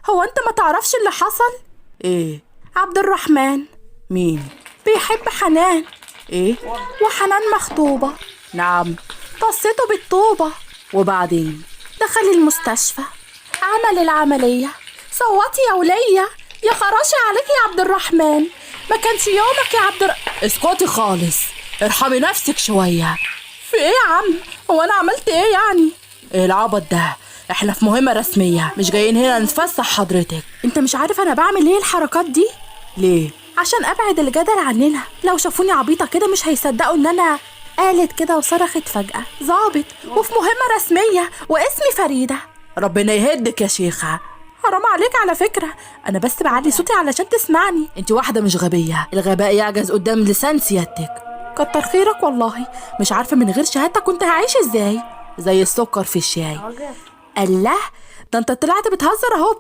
هو انت ما تعرفش اللي حصل؟ ايه؟ عبد الرحمن مين؟ بيحب حنان. ايه؟ وحنان مخطوبة. نعم. طصته بالطوبة. وبعدين دخل المستشفى، عمل العملية. صوتي يا ولية، يا خراشي عليك يا عبد الرحمن، ما كانش يومك يا اسكتي خالص، ارحمي نفسك شوية. في ايه يا عم؟ هو انا عملت ايه يعني؟ ايه العبط ده؟ احنا في مهمة رسمية، مش جايين هنا نتفسح حضرتك. انت مش عارف انا بعمل ايه الحركات دي؟ ليه؟ عشان ابعد الجدل عننا. لو شافوني عبيطة كده مش هيصدقوا ان انا قالت كده وصرخت فجأة ظابط وفي مهمة رسمية واسمي فريدة. ربنا يهدك يا شيخة. حرام عليك على فكرة، أنا بس بعلي صوتي علشان تسمعني. أنت واحدة مش غبية، الغباء يعجز قدام لسان سيادتك. كتر خيرك والله، مش عارفة من غير شهادتك كنت هعيش إزاي؟ زي السكر في الشاي. الله، ده أنت طلعت بتهزر أهو.